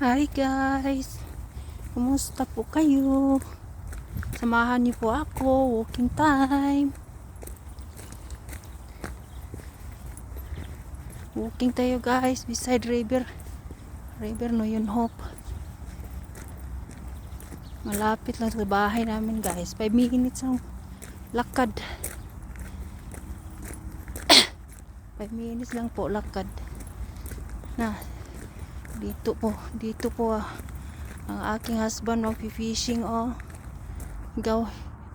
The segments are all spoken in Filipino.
Hi guys! Kumusta po kayo? Samahan niyo po ako, walking time. Walking tayo guys, beside river. River Noyon Hope. Malapit lang sa bahay namin guys. 5 minutes ang lakad. 5 minutes lang po lakad. Na, dito po ang aking husband mag-fishing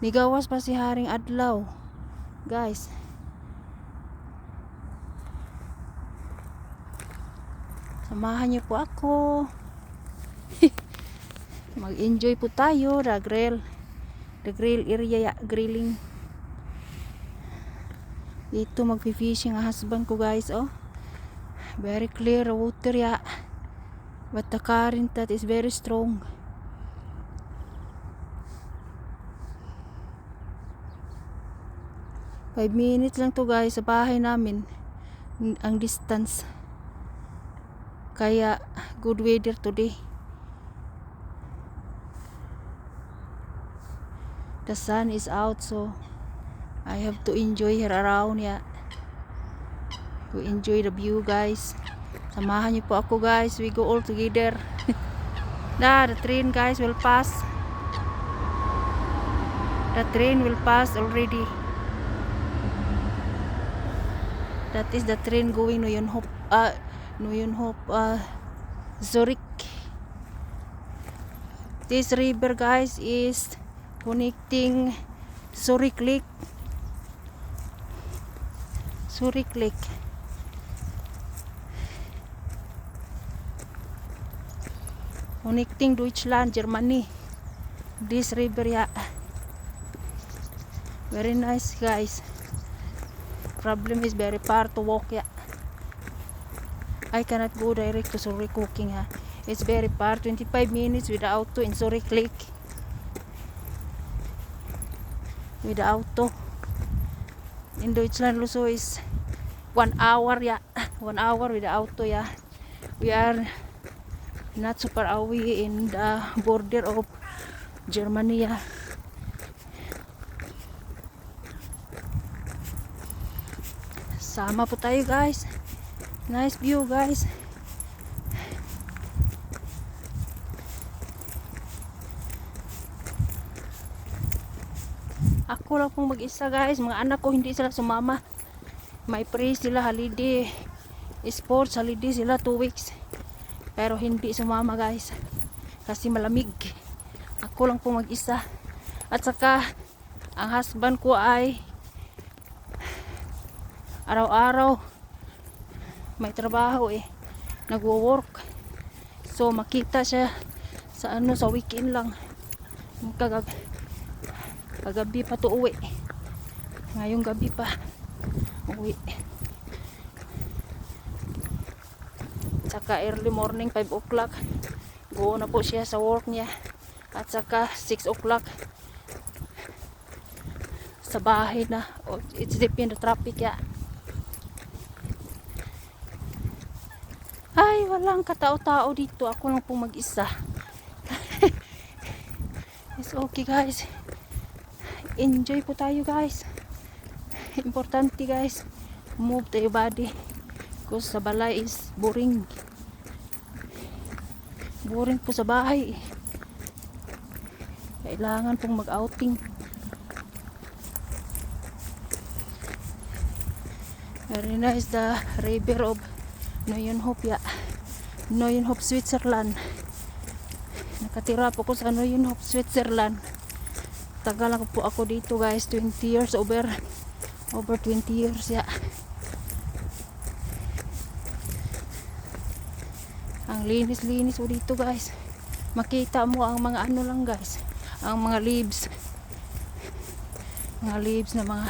nigawas pa si Haring Adlaw guys. Samahan niyo po ako. Mag-enjoy po tayo. The grill area grilling. Dito mag-fishing ang husband ko guys. Very clear water ya. But the current that is very strong. Five minutes lang to guys sa bahay namin ang distance. Kaya good weather today. The sun is out, so I have to enjoy here around ya. To enjoy the view guys. Samahan niyo po ako guys. We go all together. The train guys will pass. The train will pass already. That is the train going Noyon Hope, Zurich. This river guys is connecting Zurich Lake. Connecting Deutschland, Germany. This river ya. Very nice guys. Problem is very far to walk ya. I cannot go direct to Zurich walking ha. It's very far, 25 minutes with the auto in Zurich Lake. With the auto. In Deutschland also is 1 hour ya. 1 hour with the auto ya. We are not super away in the border of Germany ya. Sama po tayo guys. Nice view guys. Ako lang pong mag-isa guys. Mga anak ko hindi sila sumama. May pre sila holiday. Sports holiday sila 2 weeks. Pero hindi sumama guys. Kasi malamig. Ako lang pong mag-isa. At saka ang husband ko ay araw-araw may trabaho nagwo-work. So makita siya sa sa weekend lang. Kagabi pa to uwi. Ngayong gabi pa uwi. Saka early morning 5 o'clock go na po siya sa work niya. At saka 6 o'clock sa bahay na. It's depend the traffic ya. Ay, walang katao-tao dito. Ako lang pong mag-isa. It's okay guys. Enjoy po tayo guys. Importante guys. Move tayo body. Because sa balay is boring. Boring po sa bahay. Kailangan pong mag-outing. Very nice the river of Noyon Hope ya. Noyon Hope, Switzerland. Nakatira po ko sa Noyon Hope, Switzerland. Tagal lang po ako dito guys. 20 years over 20 years ya. Ang linis-linis po dito guys. Makita mo ang mga ano lang guys. Ang mga leaves. Mga leaves na mga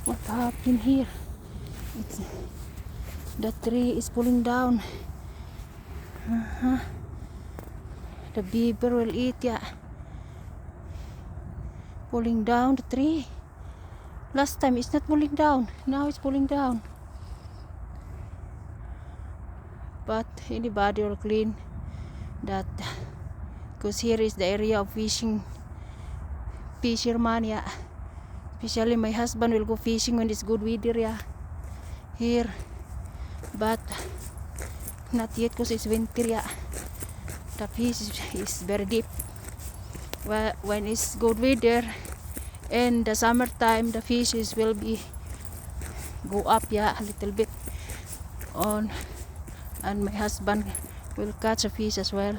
what happened here? The tree is falling down. The beaver will eat ya. Falling down the tree. Last time it's not falling down. Now it's falling down. but anybody will clean that, because here is the area of fisherman, yeah. Especially my husband will go fishing when it's good weather, yeah, here, but not yet because it's winter, yeah. The fish is very deep. Well, when it's good weather in the summertime, the fishes will be go up, yeah, a little bit on, and my husband will catch a fish as well.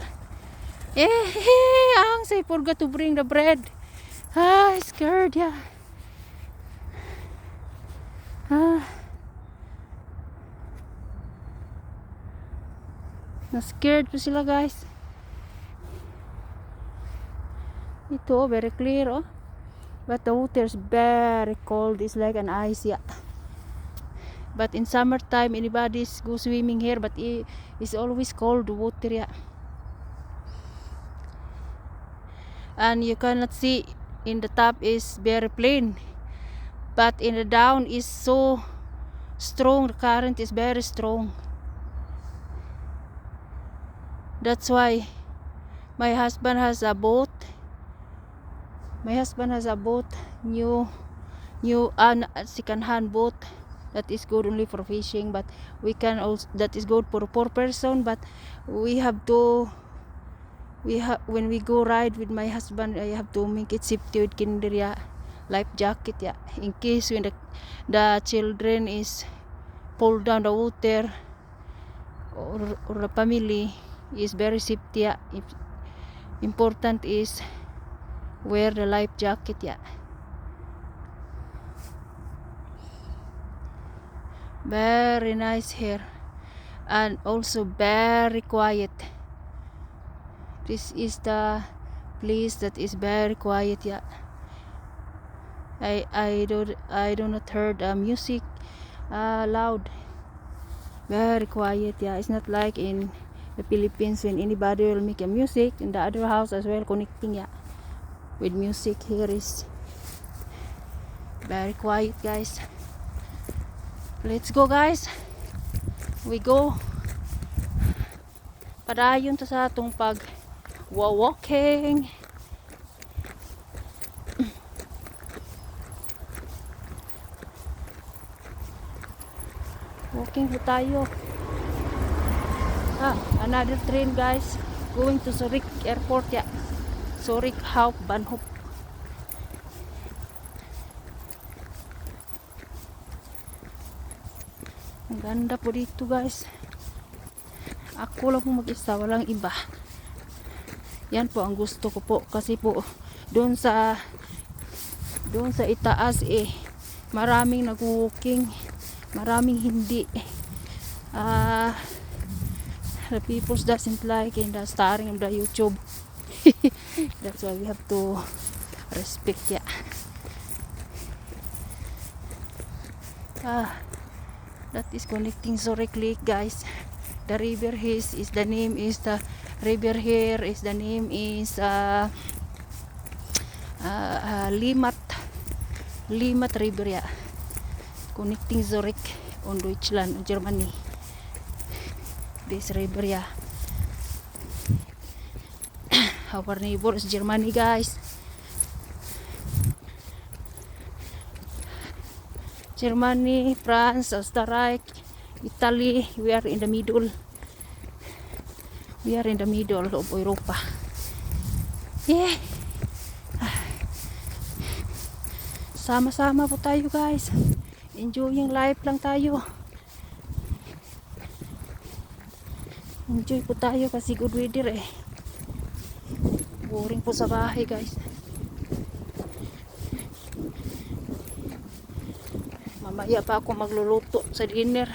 Angs, I forgot to bring the bread. I scared, yeah. Na-scared po sila, guys. Ito, very clear, oh. But the water is very cold. It's like an ice, yeah. But in summertime, anybody go swimming here, but it's always cold water, yeah. And you cannot see in the top is very plain, but in the down is so strong. The current is very strong. That's why my husband has a boat. New second-hand boat that is good only for fishing, but we can also, that is good for 4 person, but we have when we go ride with my husband, I have to make it safety with kinder, yeah, life jacket, yeah, in case when the children is pull down the water, or the family is very safety, yeah. Important is wear the life jacket, yeah. Very nice here, and also very quiet. This is the place that is very quiet, yeah. I do not heard music loud. Very quiet, yeah. It's not like in the Philippines when anybody will make a music in the other house as well, connecting, yeah, with music. Here is very quiet, guys. Let's go, guys. We go. Padayon to sa atong pag walking. Walking po tayo. Another train, guys, going to Zurich Airport, yeah. Zurich Hauptbahnhof. Ang ganda po dito, guys. Ako lang po mag-isa, walang iba. Yan po ang gusto ko po, kasi po doon sa itaas maraming nag-walking, maraming hindi. The people doesn't like in the starring of the YouTube. That's why we have to respect, yeah. That is connecting Zurich Lake, guys. The river here is the name is the river here is the name is Limmat River, yeah. Connecting Zurich on Deutschland, Germany. This river, yeah. Our neighbor is Germany, guys. Germany, France, Austria, Italy. We are in the middle. We are in the middle of Europa. Yeah. Sama-sama po tayo, guys. Enjoying life lang tayo. Enjoy po tayo kasi good weather, Boring po sa bahay, guys. Mamaya pa ako magluluto sa dinner.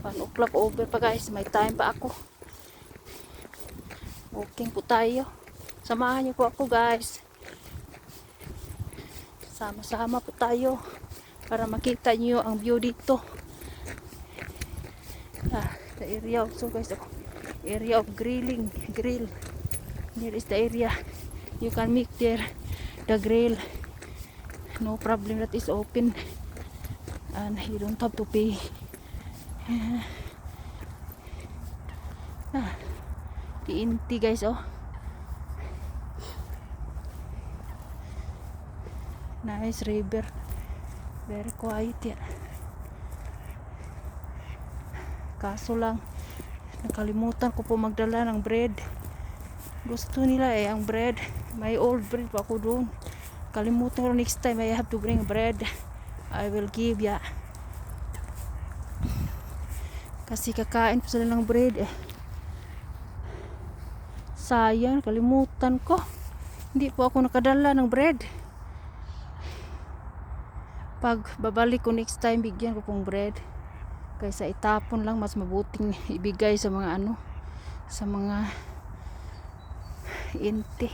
1 o'clock over pa, guys. May time pa ako. Walking po tayo. Samahan niyo po ako, guys. Sama-sama po tayo para makita niyo ang view dito. The area also, guys, area of grill. Here is the area you can make there the grill, no problem, that is open and you don't have to pay Diinti guys, oh. Nice river. Very quiet yan. Kaso lang, nakalimutan ko po magdala ng bread. Gusto nila ang bread. May old bread pa ako doon. Kalimutan ko, next time I have to bring bread. I will give ya. Kasi kakain po sila ng bread. Sayang, kalimutan ko. Hindi po ako nakadala ng bread. Pag babalik ko next time, bigyan ko pong bread. Kaysa itapon lang, mas mabuting ibigay sa mga sa mga inti.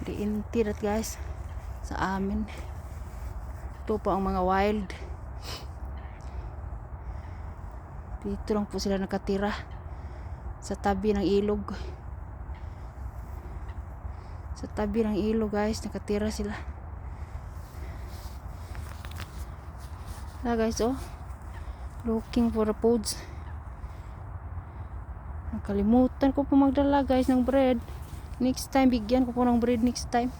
Di inti rat guys sa amin. Ito po ang mga wild. Dito lang po sila nakatira sa tabi ng ilog. Sa tabi ng ilog guys, nakatira sila. Guys, oh, looking for the foods. Nakalimutan ko po magdala guys ng bread. Next time, bigyan ko po ng bread next time.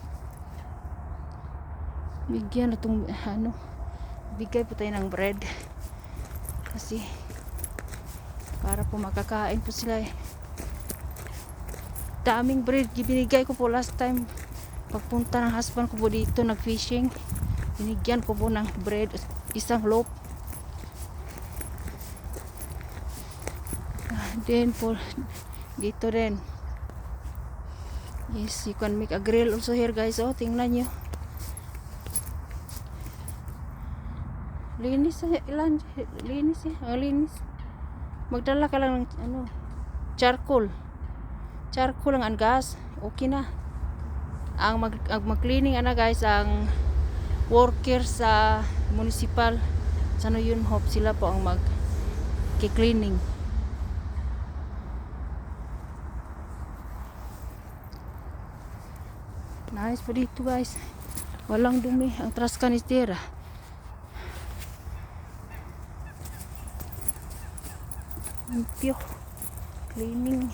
Bigyan na itong bigay po tayo ng bread. Kasi para po makakain po sila. Daming bread binigay ko po last time. Pagpunta ng husband ko po dito nag fishing, binigyan ko po ng bread, isang loaf. Then po dito rin, yes, you can make a grill also here guys. Oh, tingnan nyo, linis ilan, linis linis. Magdala ka lang ng charcoal ang gas, okay na. Ang mag-cleaning guys, ang worker sa municipal sa Yunhop, sila po ang mag-cleaning. Nice po dito guys, walang dumi. Ang Trascan is there. Limpyo, cleaning.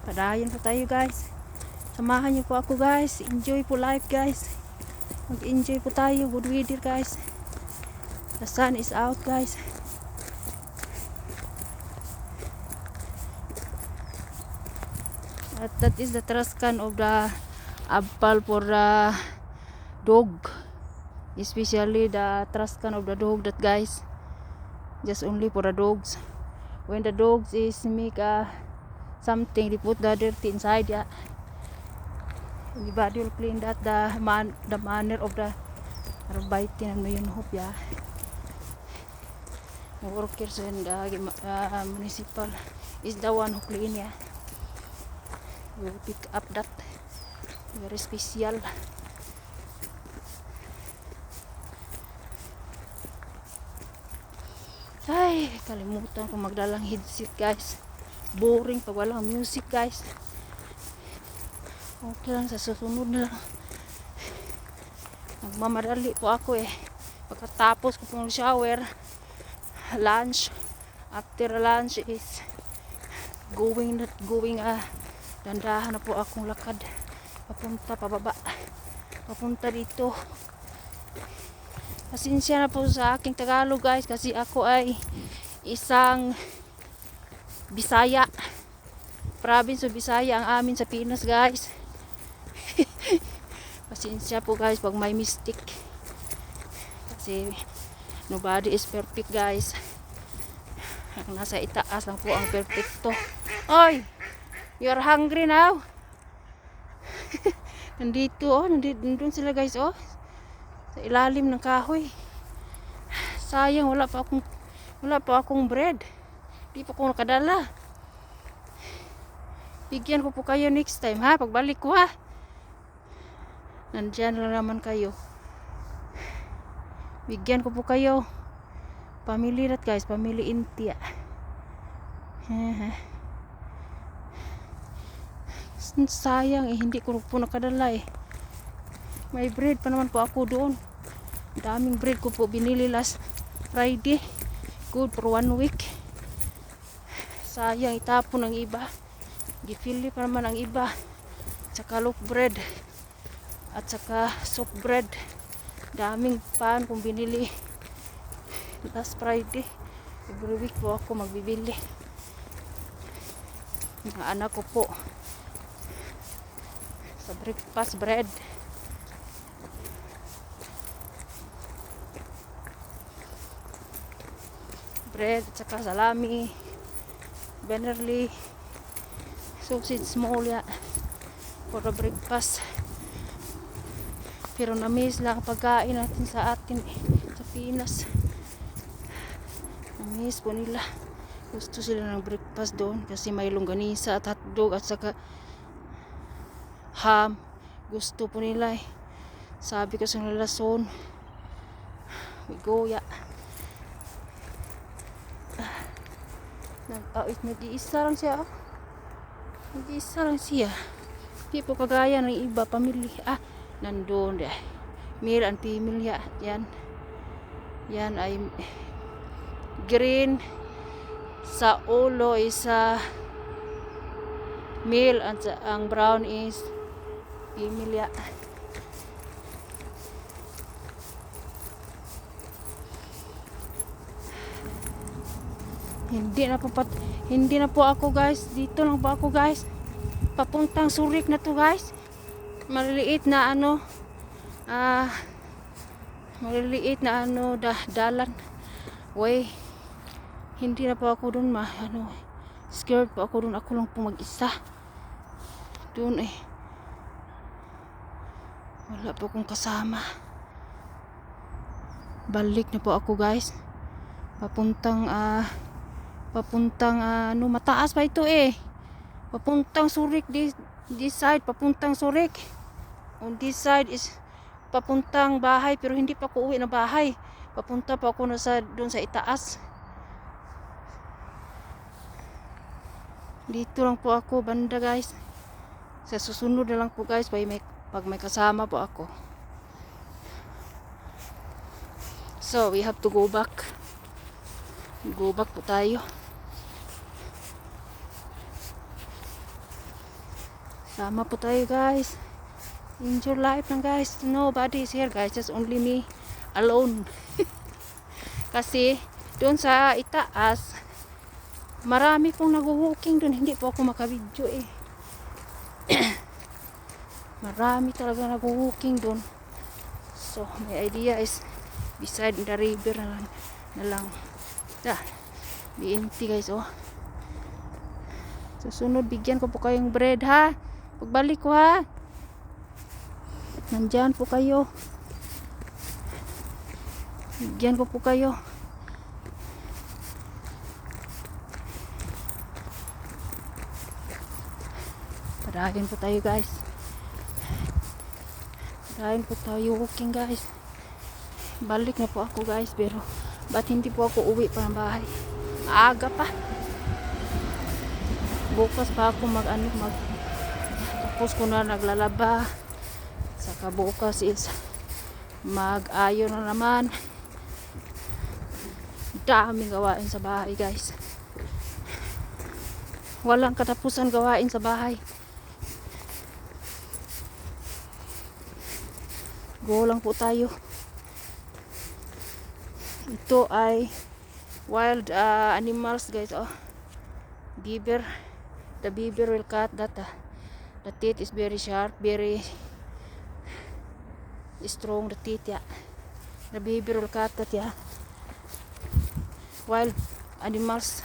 Padayan po tayo guys. Samahan niyo po ako guys. Enjoy po life guys. Mag-enjoy po tayo. Good weather guys. The sun is out guys. At that is the Trascan of the apple for the dog. Especially the Trascan of the dog, that guys. Just only for the dogs. When the dogs is make something, they put the dirty inside. Yeah. Everybody will clean that. The manner of the arbaitin and Yunhop. Yeah. The workers and the municipal is the one who clean. Yeah. We will pick up that. Very special. Ay, kalimutan ko magdalang headset guys. Boring pag walang music guys. Okay lang, sa susunod na lang. Magmamadali po ako pagkatapos ko pong shower, lunch, after lunch is going dandahan na po akong lakad papunta pababa, papunta dito. Pasensya na po sa aking Tagalog guys, kasi ako ay isang Bisaya, province of Bisaya ang amin sa Pinas guys. Pasensya po guys pag may mistake, kasi nobody is perfect guys. Ang nasa itaas lang po ang perfecto. Oy, you're hungry now? Nandun sila guys, oh, sa ilalim ng kahoy. Sayang, wala pa akong bread. Di pa ako nakadala. Bigyan ko po kayo next time ha, pagbalik ko ha. Nandyan lang naman kayo. Bigyan ko po kayo. Family rat guys, family Intia. Sayang hindi ko po nakadala. May bread pa naman po ako doon. Daming bread ko po binili last Friday. Good for 1 week. Sayang itapon ang iba. Gifili pa naman ang iba. Tsaka loaf bread. At saka soft bread. Daming pan kung binili last Friday. Every week po ako magbibili. Mga anak ko po sa breakfast bread. Bread at saka salami, Benerly, sausage small ya for the breakfast. Pero na-miss lang ang pagkain natin sa atin sa Pinas. Na-miss po nila. Gusto sila ng breakfast doon kasi may longganisa at hotdog at saka ham. Gusto po nila eh. Sabi ko sa nila son, we go ya. Nag-iisa lang siya. Nag-iisa lang siya. Di po kagaya ng iba pamilya. Nandun deh. Male and female ya. Yan. Yan ay green. Sa ulo is male at ang brown is female ya. Hindi na po ako guys. Dito lang po ako guys. Papuntang Surik na to guys. Maliliit na dalan. Way. Hindi na po ako doon scared po ako doon. Ako lang po mag-isa. Doon eh. Wala po akong kasama. Balik na po ako guys. Papuntang mataas pa ito eh. Papuntang Surik this side, papuntang Surik. On this side is papuntang bahay pero hindi pa ako uwi na bahay. Papunta pa ako doon sa itaas. Dito lang po ako banda guys. Sa susunod na lang po guys pag may kasama po ako. So we have to go back. Go back po tayo. Sama po tayo guys. Enjoy life lang guys. Nobody is here guys. Just only me alone. Kasi doon sa itaas marami pong nag-walking doon. Hindi po ako makabidyo eh. Marami talaga nag-walking doon. So my idea is beside the river na lang. BNT guys oh. Susunod bigyan ko po kayong bread ha. Pagbalik ko ha. Nandyan po kayo. Bigyan ko po kayo. Parahin po tayo guys. Parahin po tayo walking guys. Balik na po ako guys pero ba't hindi po ako uwi pa ng bahay? Aga pa. Bukas pa ako tapos ko na naglalaba. Saka bukas is mag-ayo na naman. Daming gawain sa bahay guys. Walang katapusan gawain sa bahay. Go lang po tayo. Ito ay wild animals guys oh. Beaver. The beaver will cut that. The teeth is very sharp, very strong the teeth yeah. The beaver will cut that yeah. Wild animals.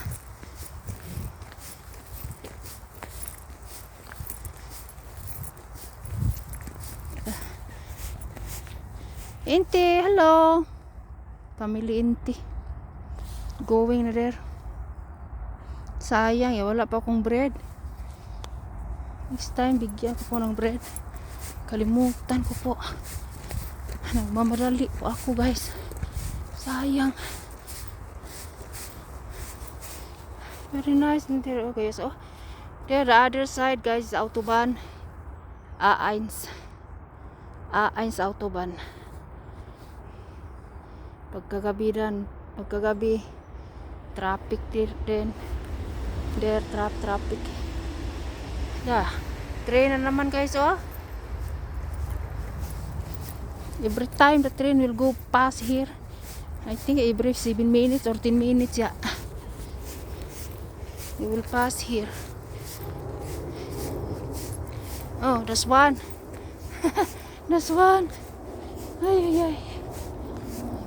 Inti, hello. Family Inti. Going na there. Sayang wala pa akong bread. Next time bigyan ko po ng bread. Kalimutan ko po. Nagmamadali po ako guys. Sayang. Very nice there. Okay, so there the other side guys is Autobahn. A1 Autobahn. Pagkagabi traffic din. There traffic. Yeah. Train na naman guys, oh. Every time the train will go past here. I think every 7 minutes or 10 minutes, yeah. It will pass here. Oh, that's one. That's one. Ay.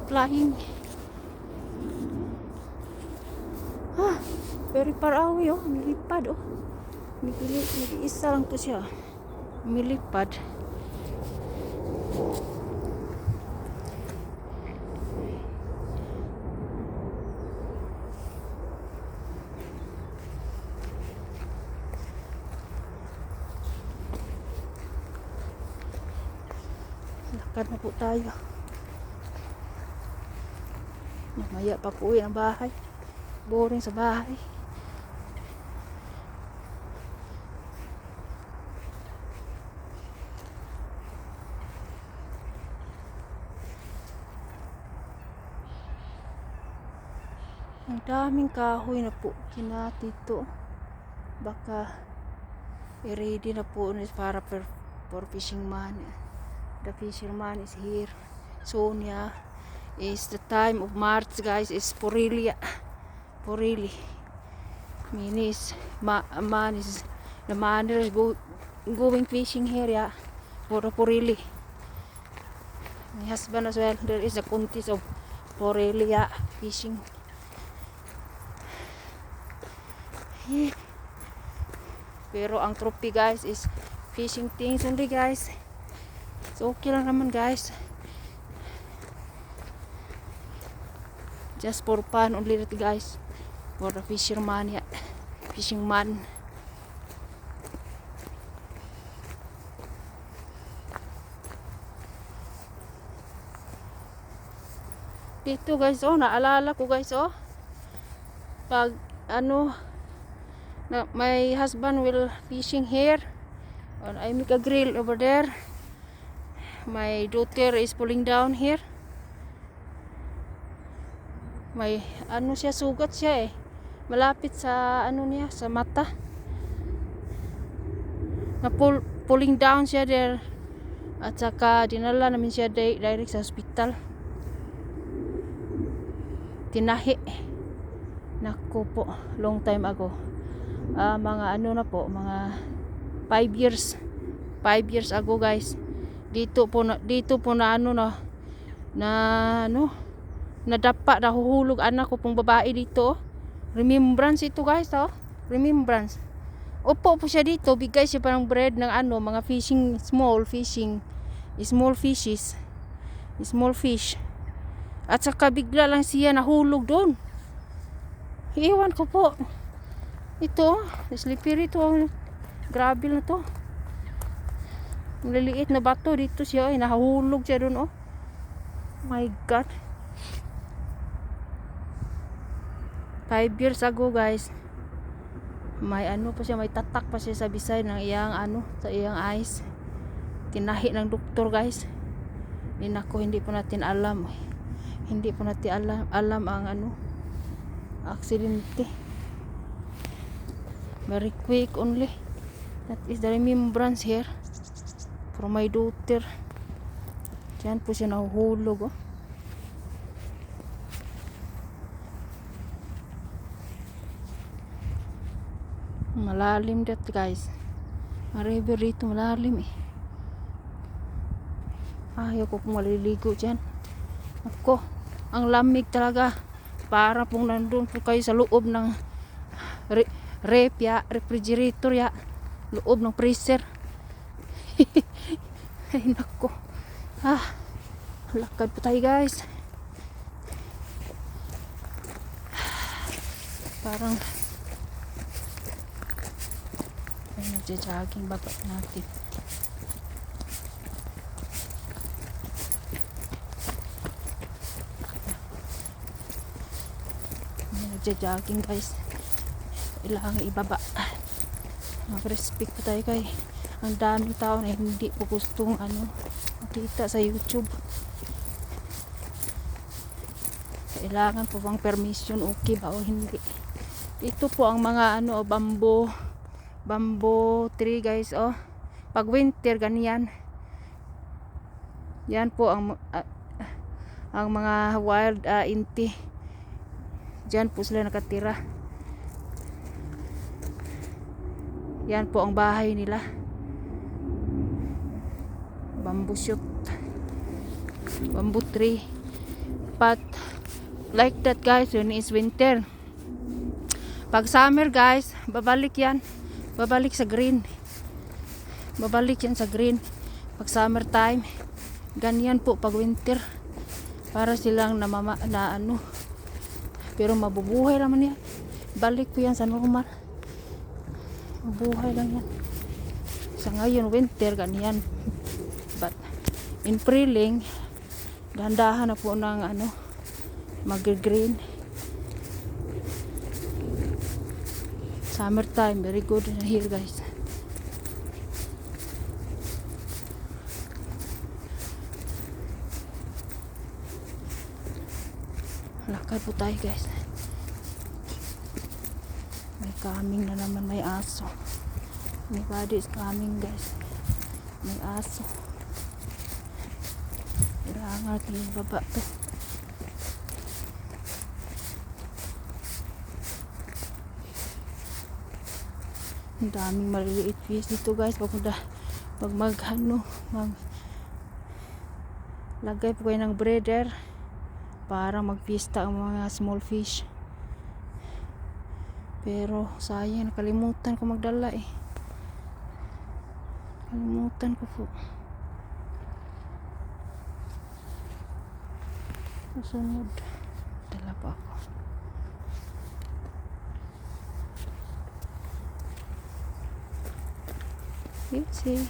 Flying. Very far away, oh. Milipad, oh. Nag-iisa lang to siya. Milipad. Lakad na po tayo. Mamaya pa po uwi ng bahay. Boring sa bahay. Ang daming kahoy na po kinatito. Baka i-ready na po para for fishing man. The fisherman is here. Sonia is the time of March, guys. Is Porili. Means man is the man is going fishing here, yeah. For Porili. My husband as well. There is a contest of Porili, yeah, fishing. Yeah. Pero ang trophy, guys, is fishing things only, guys. So okay lang naman, guys. Just for fun only that, guys. For the fisherman, yeah. Fishing man. Dito, guys, oh, naalala ko, guys, oh. Pag my husband will fishing here, and I make a grill over there. My daughter is pulling down here. May siya, sugat siya, eh. Malapit sa niya, sa mata. Pulling down siya there. At saka dinala namin siya direct sa hospital. Tinahi. Naku po, long time ago. Mga na po, mga 5 years. 5 years ago, guys. Dito po na nadapa, nahuhulog anak ko pong babae dito. Remembrance ito, guys, oh. Remembrance. Upo po siya dito, bigay siya parang bread ng mga small fish. At saka bigla lang siya nahulog doon. Iwan ko po. Ito, slippery to. Grabe na to. Maliliit na bato dito siya, nahulog siya doon, oh. My God. 5 years ago, guys. May pa siya, may tatak pa siya sa bisay ng iyang sa iyang eyes. Tinahi ng doktor, guys. Hindi po natin alam. Hindi po natin alam ang aksidente. Very quick only. That is the remembrance here for my daughter. Diyan po siya nahuhulog, oh. Malalim dat, guys. River dito malalim, eh. Ayaw ko pong maliligo dyan. Ako, ang lamig talaga. Para pong nandun po kayo sa loob ng refrigerator, ya. Loob ng freezer. Ay, nako. Lakad po tayo, guys. Parang nagja-jogging baba natin. Nagja-jogging, guys. Kailangan ibaba. Mag-respect po tayo, kay ang daming tao na hindi po gustong makita sa YouTube. Kailangan po bang permission, okay ba o hindi. Ito po ang mga ano, bamboo tree guys, oh. Pag winter ganyan. Yan po ang mga wild inti. Diyan po sila nakatira. Yan po ang bahay nila. Bamboo shoot. Bamboo tree. But like that guys, yun is winter. Pag summer guys, babalik yan. Babalik sa green. Babalik yan sa green. Pag summer time, ganyan po pag winter. Para silang na ano. Pero mabubuhay naman yan. Balik po yan sa normal. Mabuhay lang yan. Sa ngayon winter, ganyan. But in preling, dahan-dahan na po ng ano, mag-green. Summertime, very good na here guys. Lakad po tayo guys. May coming na naman, may aso. Anybody is coming guys. May aso. Kailangan natin baba to. Ang daming maliliit fish dito guys. Pag lagay po kayo ng breeder para magpista ang mga small fish. Pero sayang, nakalimutan ko magdala eh. Kalimutan ko po. Susunod, dala pa ako. See.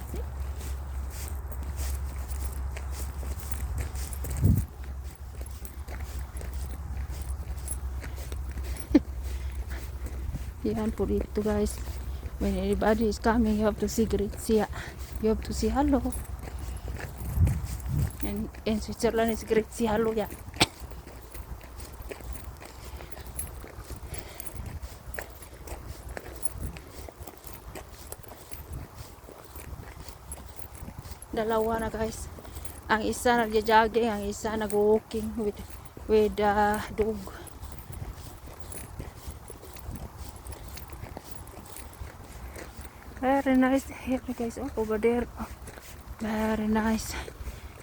Yan po dito guys. When anybody is coming, you have to see you have to say hello. And in Switzerland is great say hello ya. Dalawa na guys. Ang isa nagja-jogging, ang isa nag-walking with dog. Very nice here guys. Oh, over there. Oh, very nice.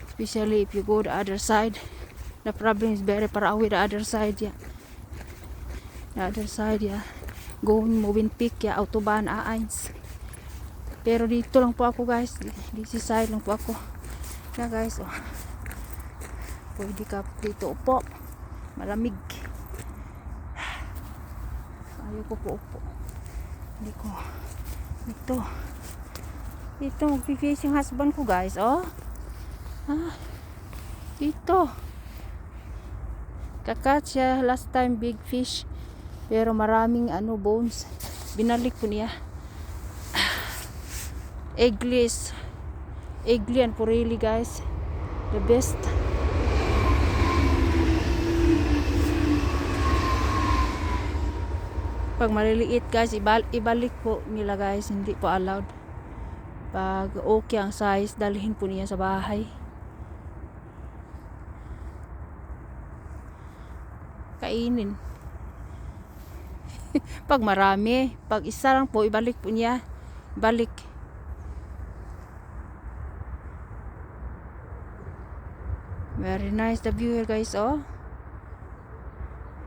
Especially if you go the other side. The problem is very far away the other side. Yeah. The other side, yeah. Going moving peak, yeah. Autobahn A1. Pero dito lang po ako guys. This side lang po ako. Na guys, oh. Pwede ka dito upo. Malamig. Ayaw ko po upo. Hindi ko. Ito mag-fish yung husband ko guys, oh. Ito. Kakatch siya last time big fish. Pero maraming bones. Binalik ko niya. Eggly and purili guys, the best. Pag maliliit guys, ibalik po nila guys, hindi po allowed. Pag okay ang size, dalhin po niya sa bahay. Kainin. Pag marami, pag isa lang po, ibalik po niya. Balik. Very nice the view here guys, oh.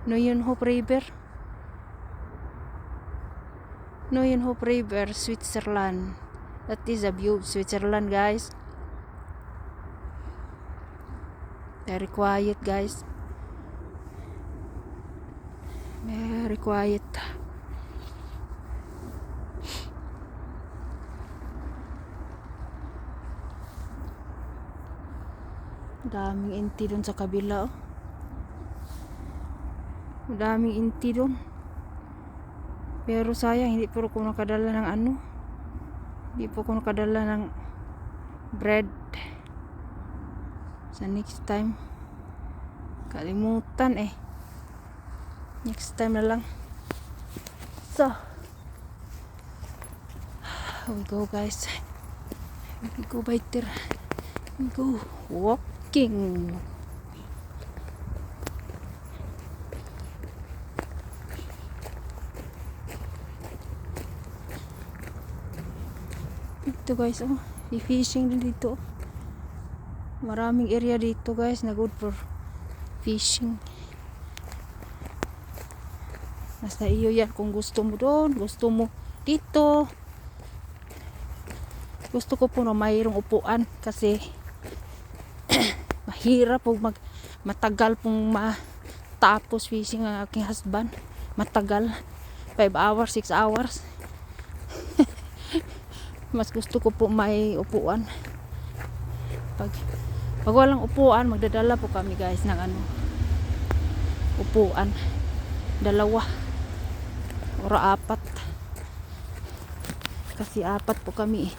Neuenhof River. Neuenhof River, Switzerland. That is a view of Switzerland guys. Very quiet guys. Very quiet. Daming inti dun sa kabila, oh. Daming inti dun. Pero sayang, hindi po ako nakadala ng hindi po ako nakadala ng bread. Sa next time. Kalimutan eh. Next time na lang. So, we go guys. We go biter. We go walking. Ito guys, oh, fishing din dito. Maraming area dito guys na good for fishing. Basta iyo yan kung gusto mo doon, gusto mo dito. Gusto ko po na mayroong upuan kasi mahirap po matagal pong matapos fishing ang aking husband. Matagal. 5 hours, 6 hours. Mas gusto ko po may upuan. Pag walang upuan, magdadala po kami guys ng upuan. 2 or 4. Kasi 4 po kami.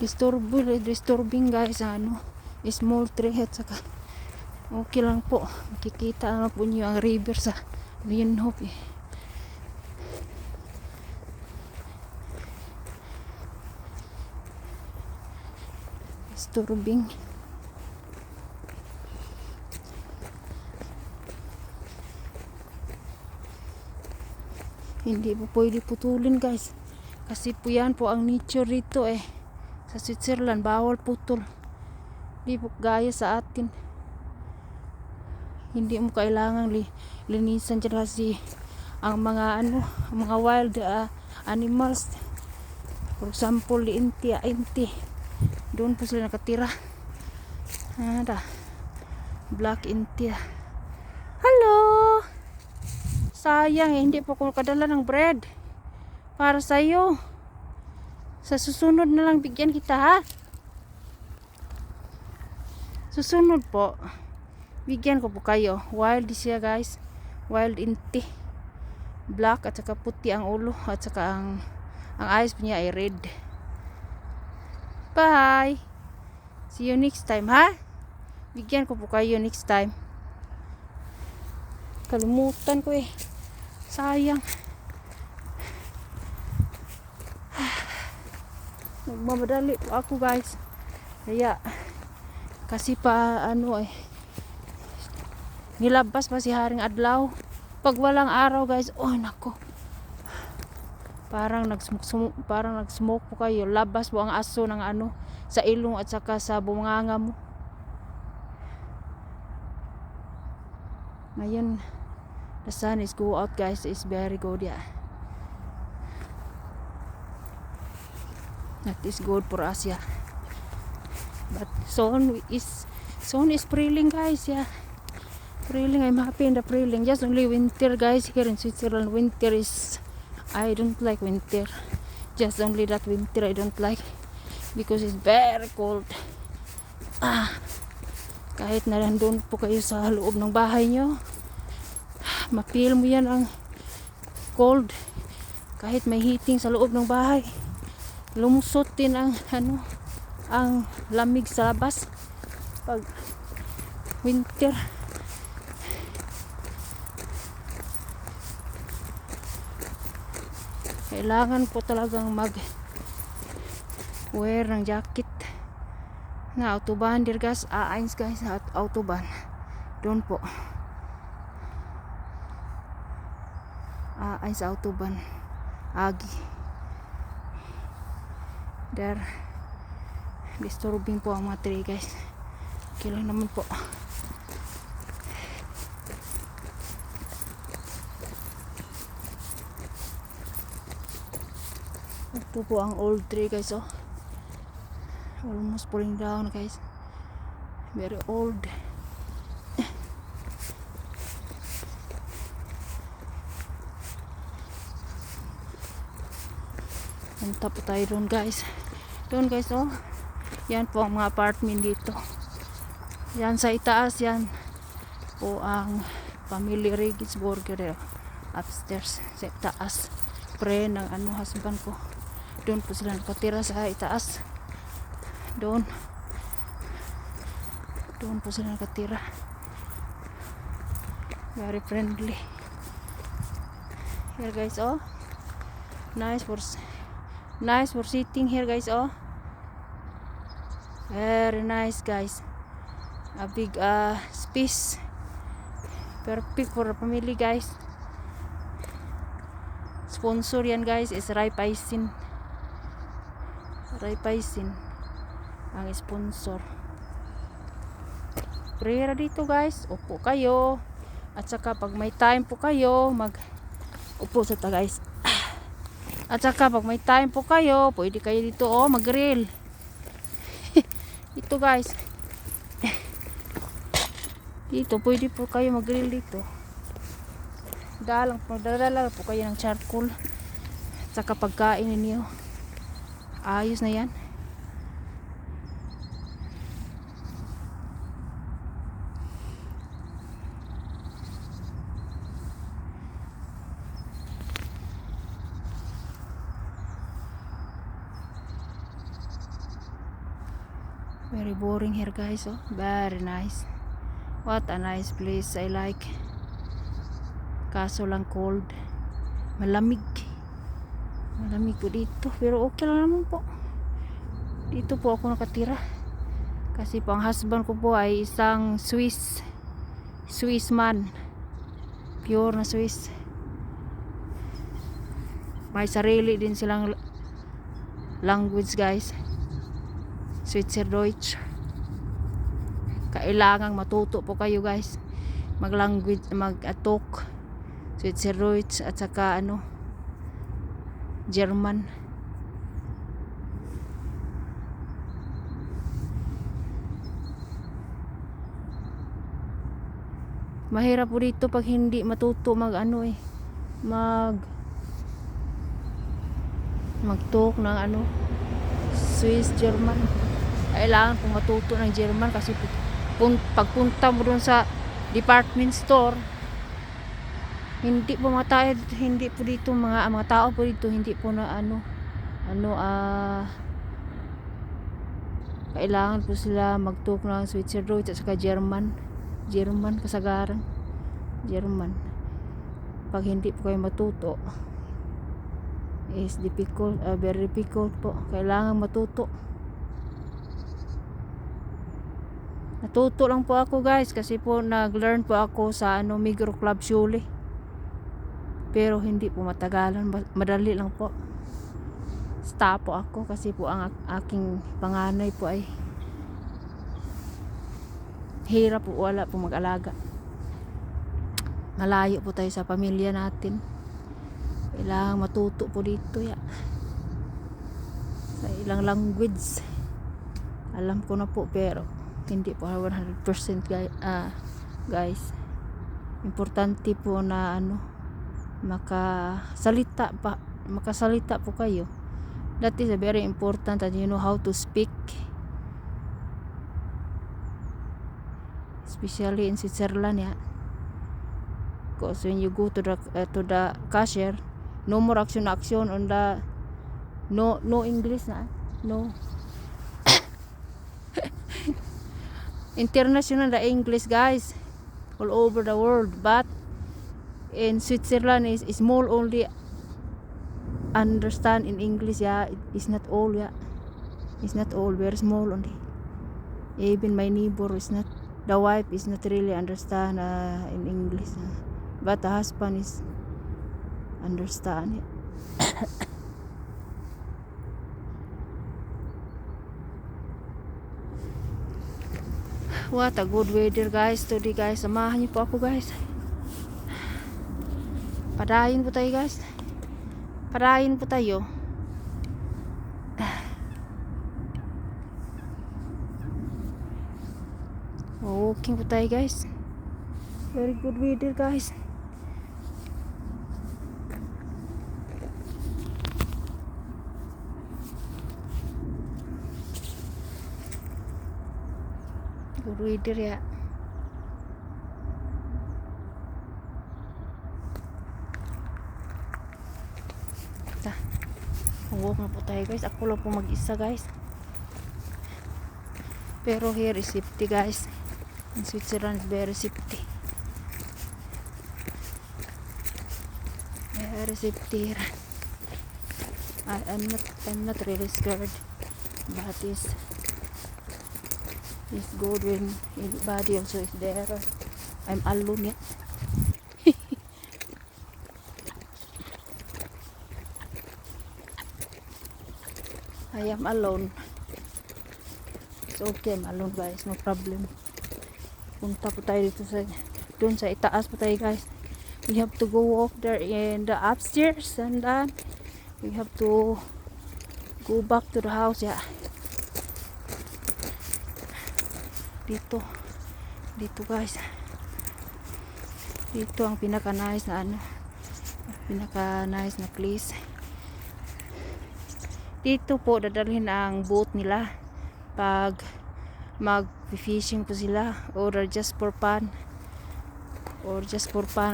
Disturbing guys small tree at saka okay lang po. Makikita na po niyo ang river sa Linhope eh. Disturbing. Hindi po pwede putulin guys. Kasi po yan po ang nature dito eh. Sa Switzerland, bawal putol. Hindi po gaya sa atin. Hindi mo kailangang linisan dyan kasi ang mga mga wild animals. For example, inti. Doon po sila nakatira. Black inti. Hello! Sayang hindi po ko kadala ng bread para sa iyo. Sa susunod na lang bigyan kita ha. Susunod po. Bigyan ko po kayo. Wild siya guys. Wild inti. Black at saka puti ang ulo at saka ang eyes niya ay red. Bye. See you next time ha. Bigyan ko po kayo next time. Kalimutan ko eh. Sayang. Nagmamadali po ako guys. Kaya kasi pa nilabas pa si Haring Adlaw. Pag walang araw guys, oh nako. Parang nag-smoke po kayo. Labas po ang aso ng sa ilong at saka sa bunganga mo. Ngayon, the sun is go out guys. It's very good yeah. That is good for us yeah. But sun is preling guys yeah. Preling, I'm happy in the preling. Just only winter guys here in Switzerland. Winter is I don't like winter. Just only that winter I don't like because it's very cold. Kahit na nandun po kayo sa loob ng bahay nyo, ma-feel mo yan ang cold. Kahit may heating sa loob ng bahay, lumusot din ang ang lamig sa labas pag winter. Kailangan po talagang wear ng jacket na autobahn dir guys. A1 guys at autobahn. Doon po. A1 sa autobahn. Agi. There. Disturbing po ang mga tree guys. Okay lang naman po. Ito po ang old tree guys oh. Almost falling down guys. Very old. Punta po tayo doon guys. Doon guys oh. Yan po ang mga apartment dito. Yan sa itaas yan po ang family Regensburger upstairs sa itaas. Pre ng husband ko. Doon po sila nakatira sa itaas. Doon po sila nakatira. Very friendly. Here guys, oh. Nice for sitting here guys, oh. Very nice guys. A big space. Perfect for a family guys. Sponsor yan guys is Raiffeisen ang sponsor. Prayer dito guys, upo kayo. At saka pag may time po kayo, upo sa ta guys. At saka pag may time po kayo, pwede kayo dito mag-grill. Ito guys. Dito pwede po kayo mag-grill dito. Magdadala po kayo ng charcoal. At saka pagkain ninyo. Ayos na yan. Very boring here guys, oh. Very nice. What a nice place. I like. Kaso lang cold. Malamig po dito, pero okay lang naman po. Dito po ako nakatira kasi po ang husband ko po ay isang Swiss man, pure na Swiss. May sarili din silang language guys, Schweizerdeutsch. Kailangang matuto po kayo guys mag-language, mag-talk Schweizerdeutsch at saka German. Mahirap po dito pag hindi matuto mag-talk ng Swiss German. Kailangan po matuto ng German kasi pagpunta mo dun sa department store, hindi po dito mga tao po dito hindi po na kailangan po sila mag-talk ng Schweizerdeutsch at saka German kasagaran German. Pag hindi po kayo matuto is difficult, very difficult po. Kailangan matuto. Natuto lang po ako guys kasi po nag-learn po ako sa Migro Club Shule. Pero hindi po matagalan, madali lang po. Stop po ako kasi po ang aking panganay po ay hirap po, wala po mag-alaga. Malayo po tayo sa pamilya natin. Kailangan matuto po dito ya. Sa ilang language. Alam ko na po pero hindi po 100% guys. Importante po na makasalita po kayo. That is very important that you know how to speak, especially in Switzerland because when you go to the cashier, no more action on the no English no international the English guys all over the world, but in Switzerland is small only understand in English it's not all it's not all, very small only. Even my neighbor the wife is not really understand in English, but the husband is understand it. What a good weather guys today guys. Samahan niyo po ako guys. Padayon po tayo guys. Padayon po tayo. Walking po tayo guys. Very good weather guys. Good weather ya. Walk na po tayo guys. Ako lang po mag-isa guys. Pero here is safety guys. In Switzerland is very safety. Very safety here. I'm not really scared, but it's good when anybody also is there. I'm alone yet. I am alone. It's okay, I'm alone guys, no problem. Punta po tayo dito dun sa itaas po tayo guys. We have to go up there in the upstairs and then we have to go back to the house. Yeah. Dito guys. Dito ang pinaka nice na place. Dito po dadalhin ang boat nila pag mag-fishing po sila, or just for fun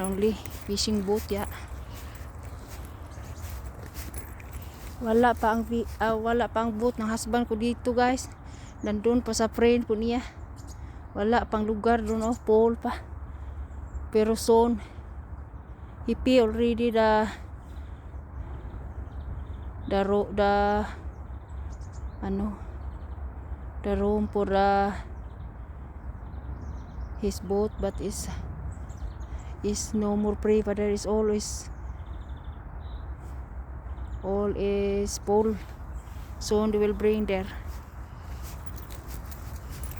only, fishing boat. Yeah. Wala pa ang boat ng husband ko dito guys. Nandun pa sa friend po niya. Wala pang lugar doon, pool pa. Pero soon he pay already the room for his boat, but is no more free, but there is all is full. Soon they will bring there.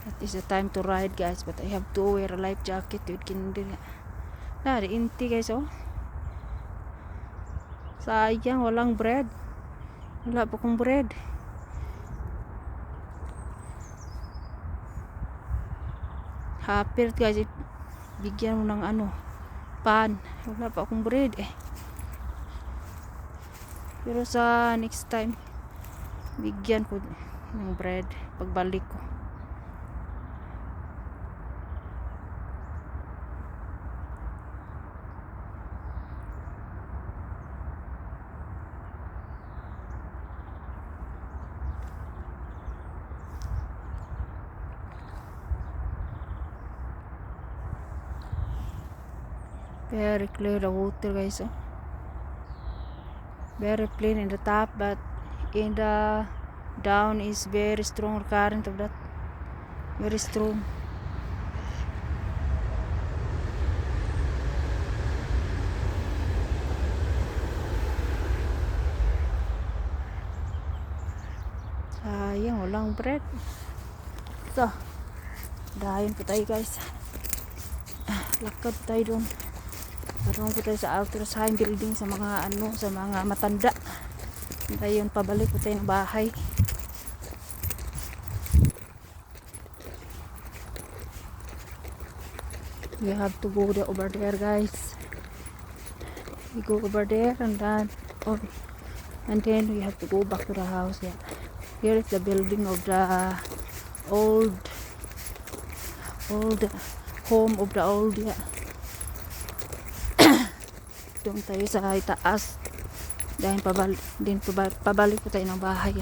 That is the time to ride guys, but I have to wear a life jacket to the inti guys. Sayang, walang bread. Wala pa kong bread. Happy guys, bigyan mo ng pan. Wala pa akong bread pero sa next time bigyan ko ng bread pagbalik ko. Very clear the water guys. Very clean in the top, but in the down is very strong current of that. Very strong. Sayang, walang bread. So, dahin po tayo guys. Lakad tayo doon. Parang po tayo sa ultrasound building sa mga sa mga matanda. Ngayon pabalik po tayo ng bahay. We have to go over there guys. We go over there and then we have to go back to the house. Yeah. Here is the building of the old home of the old. Yeah. Doon tayo sa itaas dahil pabalik po tayo ng bahay.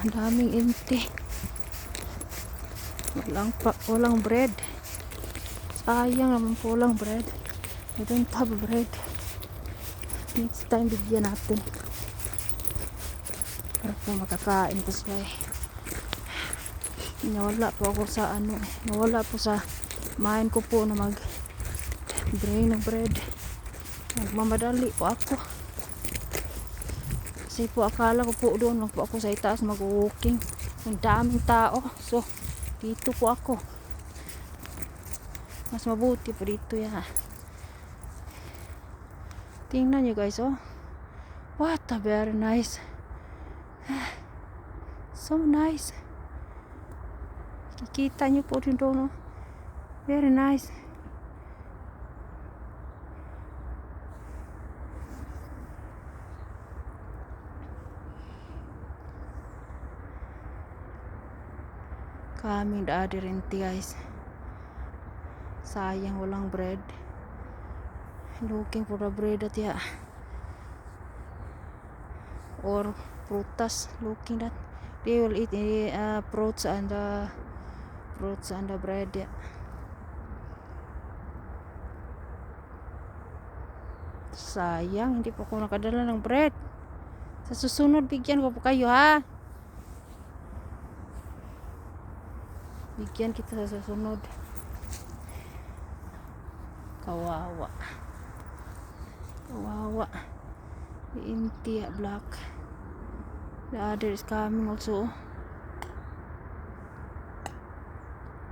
Daming empty, walang bread. Sayang naman po, walang bread. I don't have bread. Next time bigyan natin para po makakain ko sila. Nawala po ako sa nawala po sa mind ko po na bring ng bread. Nagmamadali po ako kasi po akala ko po doon lang po ako sa itaas mag-walking. Ang daming tao, so dito po ako. Mas mabuti po dito ya. Tingnan nyo guys, what a very nice, so nice. Kikita nyo po rin doon, very nice. Kaming the renti guys. Sayang walang bread. Looking for the bread at or prutas, looking that they will eat fruits and the bread. Sayang, hindi po ako nakadala ng bread. Sa susunod, bigyan ko po kayo, ha? Bigyan kita sa susunod. Kawawa. Kawawa. The Intia black. The other is coming also.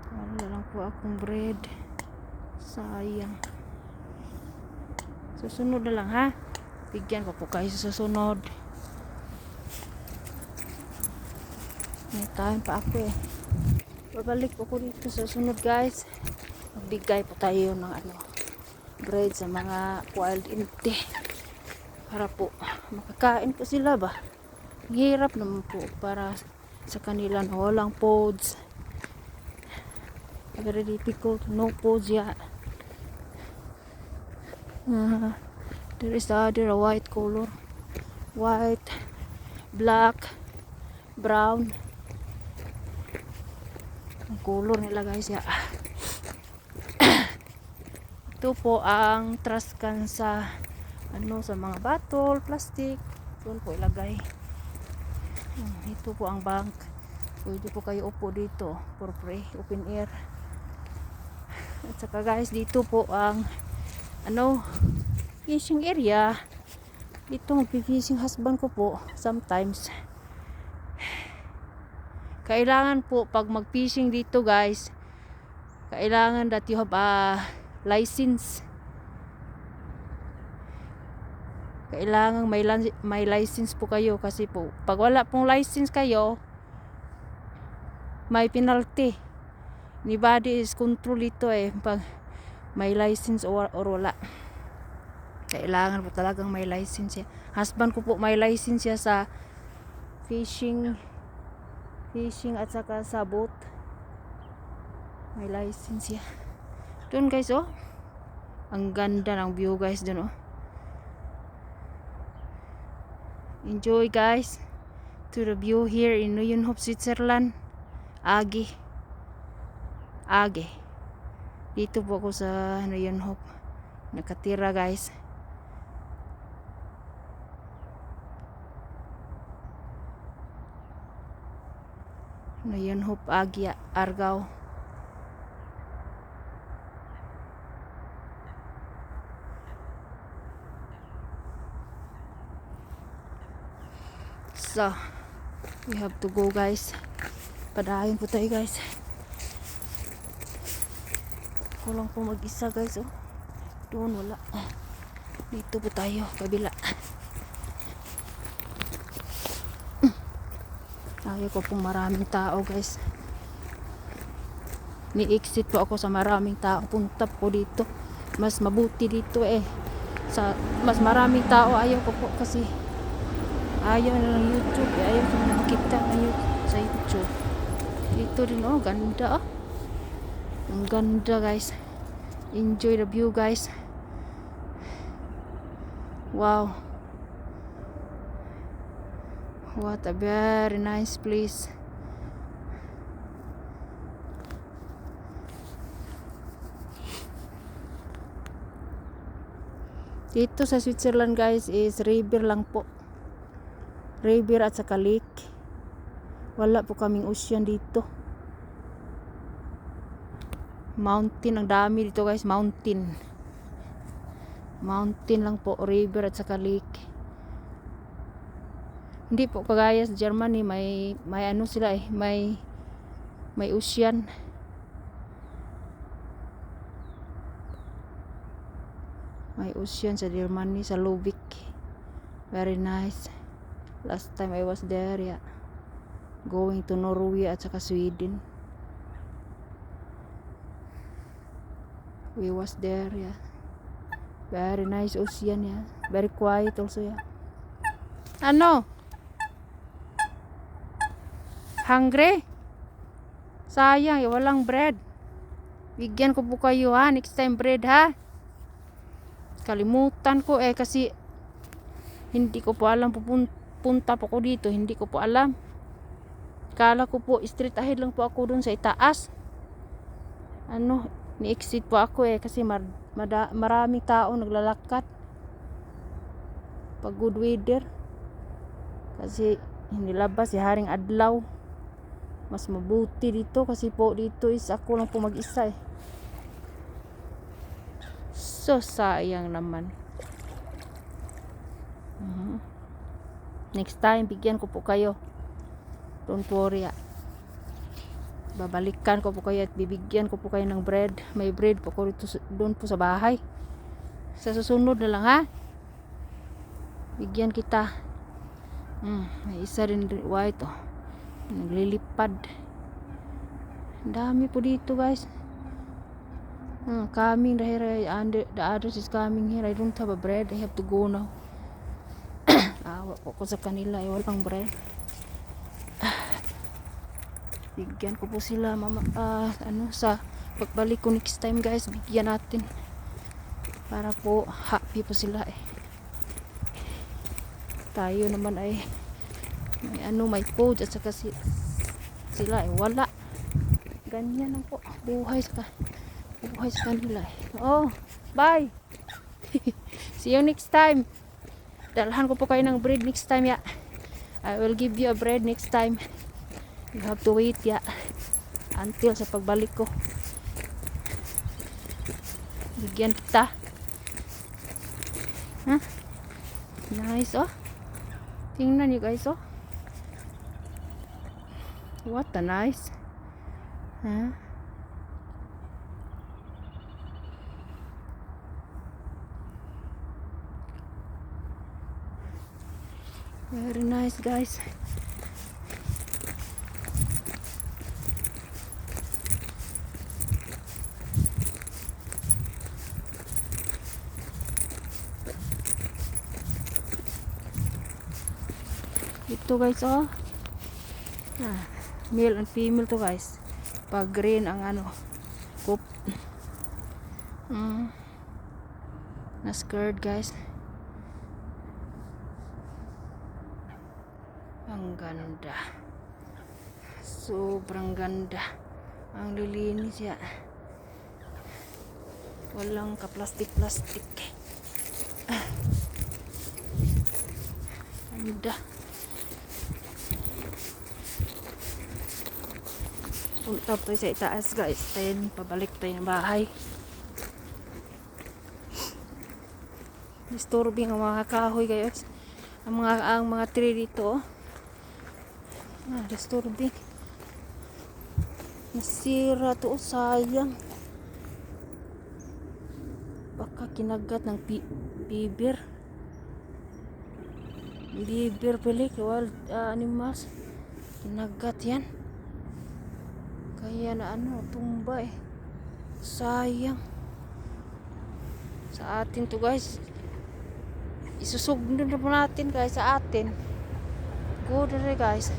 Wala lang po akong bread. Sayang. Susunod na lang, ha? Bigyan ko po kayo sa susunod. May time pa ako eh. Babalik po ko dito sa susunod, guys. Magbigay po tayo ng bread sa mga wild Inti. Para po makakain po sila ba. Hirap naman po para sa kanila na walang pods. Very difficult, no pods yet. There is other white color, white, black, brown. Ang color nila, guys, ya. Ito po ang trash can sa sa mga bottle, plastic. Doon po ilagay. Ito po ang bank. Pwede po kayo upo dito for free, open air. At saka, guys, dito po ang fishing area. Dito magpi-fishing husband ko po sometimes. Kailangan po pag mag-fishing dito, guys, kailangan that you have a license. Kailangan may license po kayo kasi po pag wala pong license kayo, may penalty. Anybody is control ito pag may license or wala. Kailangan po talagang may license siya. Husband ko po may license siya sa fishing at saka sa boat. May license siya. Doon, guys, ang ganda ng view, guys, doon, Enjoy, guys, to the view here in Neuenhof, Switzerland. Age. Dito po ako sa Neuenhof nakatira, guys. Neuenhof, Age, Aargau. So, we have to go, guys. Padayon po tayo, guys. Ako lang po mag-isa, guys, Doon wala. Dito po tayo, kabila. Ayaw ko pong maraming tao, guys. Ni-exit po ako sa maraming tao. Punta po dito. Mas mabuti dito sa mas maraming tao. Ayaw ko po kasi ayaw na ng YouTube. Ayaw ko na makita sa YouTube. Dito din, ganda, ang ganda, guys. Enjoy the view, guys. Wow, what a very nice place. Dito sa Switzerland, guys, is river lang po. River at saka lake. Wala po kaming ocean dito. Mountain, ang dami dito, guys. Mountain lang po, river at saka lake. Hindi po kagaya sa Germany, may sila may ocean. May ocean sa Germany, sa Lubik. Very nice. Last time I was there, going to Norway at saka Sweden. We was there, very nice ocean, very quiet also, hungry? Sayang, walang bread. Bigyan ko po kayo, next time bread, kalimutan ko kasi hindi ko po alam pupunta po ko dito, hindi ko po alam. Kala ko po straight ahead lang po ako dun sa itaas. Ni-exit po ako kasi maraming tao naglalakad. pag good weather. Kasi nilabas si haring adlaw. Mas mabuti dito kasi po dito is ako lang po mag-isa eh. So sayang naman. Next time bigyan ko po kayo. Don't worry. Babalikan ko po kayo at bibigyan ko po kayo ng bread. May bread po ko dito doon po sa bahay. Sa susunod na lang ha. Bigyan kita. May isa rin white oh. Naglilipad. Ang dami po dito guys. Coming here. The others is coming here. I don't have a bread. I have to go now. Awa ko sa kanila. Walang bread. Bigyan ko po sila mama, sa pagbalik ko next time guys, bigyan natin para po happy po sila eh. Tayo naman ay may food at saka sila ay wala. Ganyan lang po buhay sa kanila eh. Oh, bye. See you next time. Dalhan ko po kayo ng bread next time ya. I will give you a bread next time. You have to wait until sa pagbalik ko. Bigyan kita. Nice oh. Tingnan niyo guys oh. What a nice. Very nice guys. Ito guys oh. Male and female to guys. Pag green ang coop. Na skirt guys. Ang ganda. Sobrang ganda. Ang lilinis ya. Walang ka-plastic. Ganda. Punta tayo sa itaas guys. Tayo pabalik tayo ng bahay. Disturbing ang mga kahoy guys. Ang mga tree dito. Disturbing. Nasira to. Sayang. Baka kinagat ng bibir. Bibir pala. Wild animals. Kinagat yan. Kaya na tumba eh. Sayang. Sa atin to guys. Isusugod na po natin guys sa atin. Go na guys.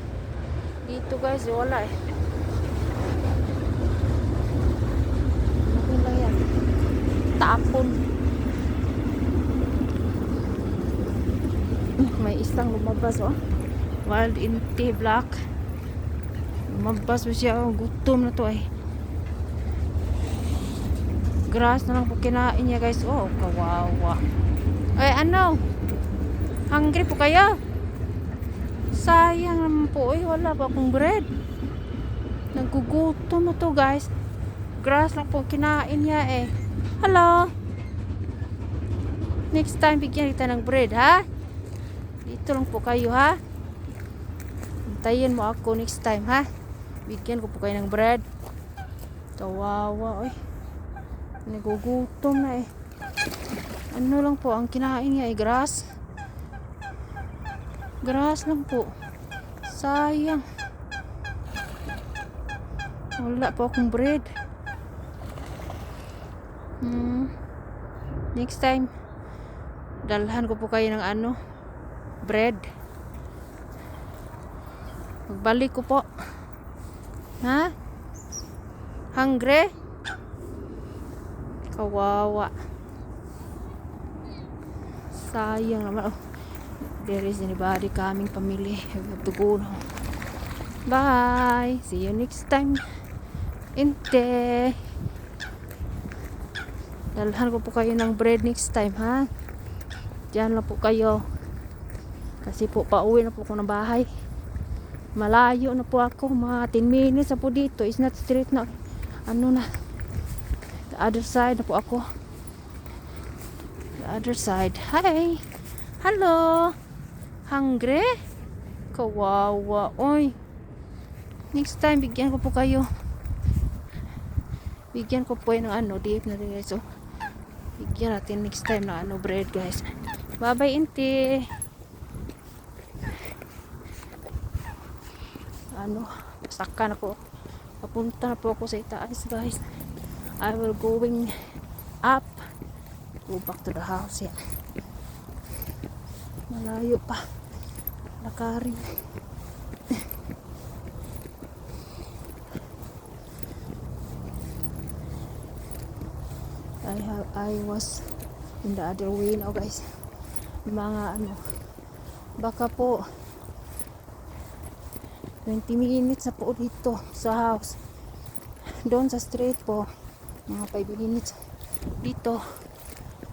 Dito guys wala eh. Ano lang yan? Tapon. May isang lumabas oh. Wild Inti Black. Lumabas po siya oh. Gutom na to eh. Grass na lang po kinain niya guys. Oh kawawa. Ay hungry po kayo? Sayang naman po eh. Wala pa akong bread. Nagugutom na to guys. Grass lang po kinain niya eh. Hello. Next time bigyan kita ng bread ha. Dito lang po kayo ha. Hintayin mo ako next time ha. Bigyan ko po kayo ng bread. Kawawa eh. Nagugutom na eh. Ano lang po ang kinain niya ay grass. Grass lang po. Sayang. Wala po akong bread. Next time dalhan ko po kayo ng bread. Magbalik ko po. Ha? Hungry? Kawawa. Sayang naman. Oh, there is anybody coming, family. I have to go now. Bye. See you next time. Inte. Dalhan ko po kayo ng bread next time, ha? Diyan lang po kayo. Kasi po pauwi na po ako ng bahay. Malayo na po ako, mga 10 minutes na po dito. It's not straight na, ano na, the other side na po ako. The other side. Hi! Hello! Hungry? Kawawa. Oy! Next time, bigyan ko po kayo. Bigyan ko po ng ano, deep na rin guys. So, bigyan natin next time na ano, bread guys. Bye bye, Inti! Ano, saka na po. Papunta na po ako sa itaas guys. I will going up. Go back to the house yan. Malayo pa. Lakarin. I was in the other way now guys. Mga ano, baka po 20 minutes na po dito sa house. Doon sa street po mga 5 minutes. Dito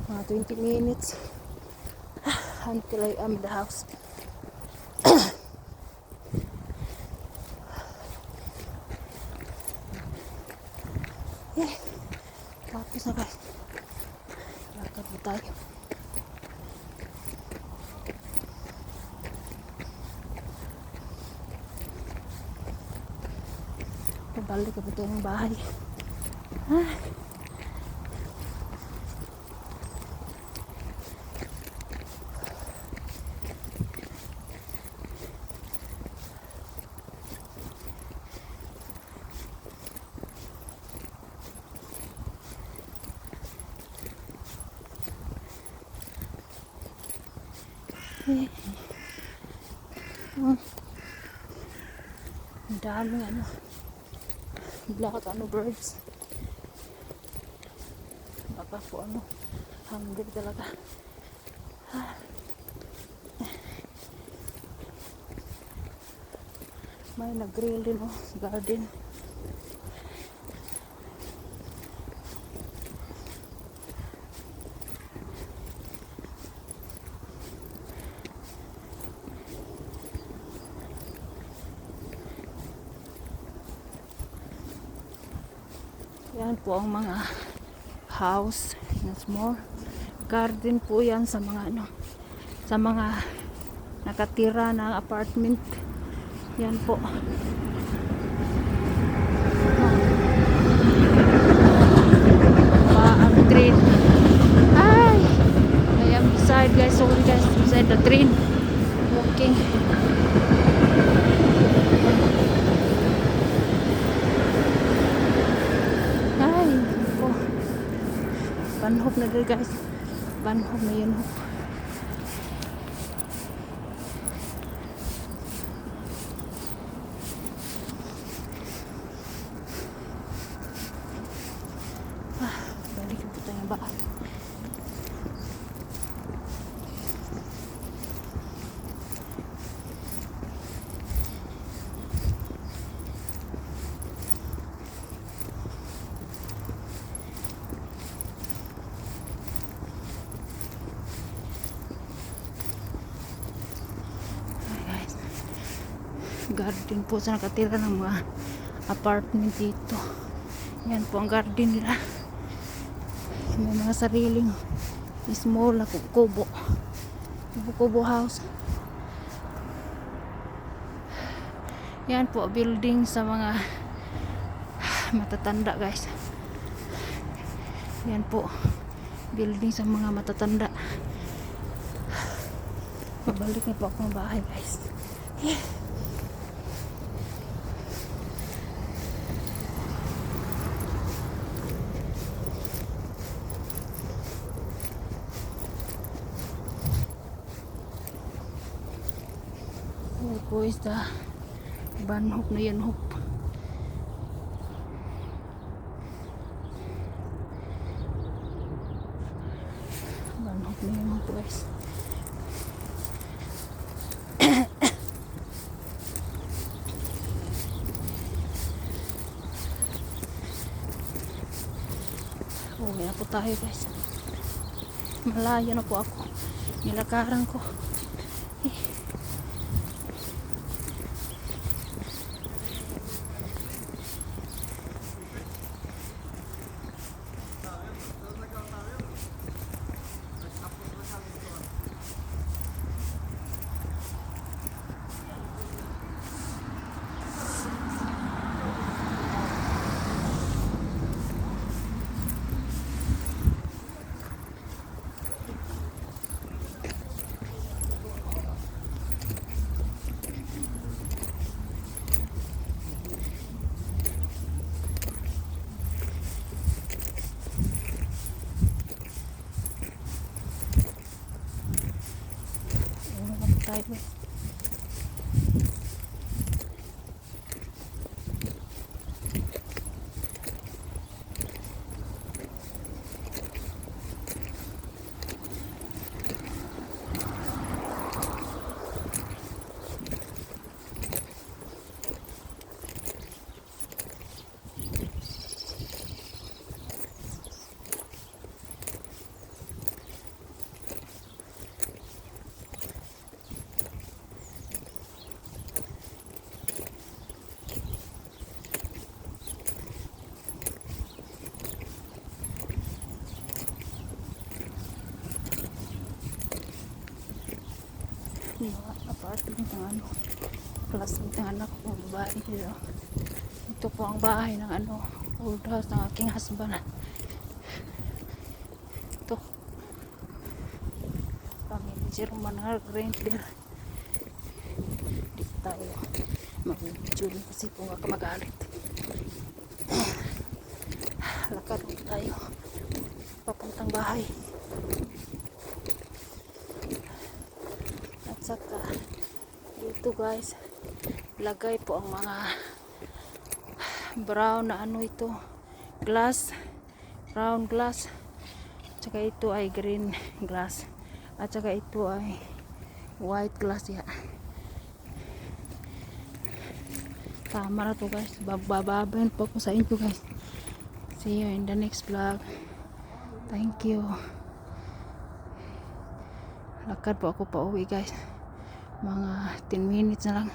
mga 20 minutes until I am in the house. Yeah. Tapos na guys. Lakad po tayo. Pabalik ka po tayo ng bahay. Ah. Ang daming ano, black ano birds. Baka po ano, hungry talaga. May nag-grill din sa garden. Yan po ang mga house na small garden po yan sa mga ano, sa mga nakatira ng apartment. Yan po. Ang train. Ay! I am beside guys, sorry guys, beside the train. Walking. Banhop na dito guys. Banhop na yun. Balik po tayo ng bahay. Garden po sa nakatira ng mga apartment dito. Yan po ang garden nila. May mga sariling small na kubo house. Yan po building sa mga matatanda guys. Yan po building sa mga matatanda. Pabalik na po ako ng bahay guys. Here po is the banhop na yan hop. Banhop na yan hop guys. Uwi na po tayo guys. Malayo na po ako. Nilakaran ko. tayo. Apartment ng ano, classmate ng anak ko, babae dito. Ito po ang bahay ng ano, old house ng aking husband. Ito, pamilya si Roman Reindeer. Dito tayo mag-video kasi po baka magalit. Lakad tayo papuntang bahay. At saka dito guys, lagay po ang mga brown na ano ito, glass, brown glass. At saka ito ay green glass. At saka ito ay white glass ya. Tama na to guys. Bababayan po ako sa inyo guys. See you in the next vlog. Thank you. Lakad po ako pa uwi guys. Mga 10 minutes na lang.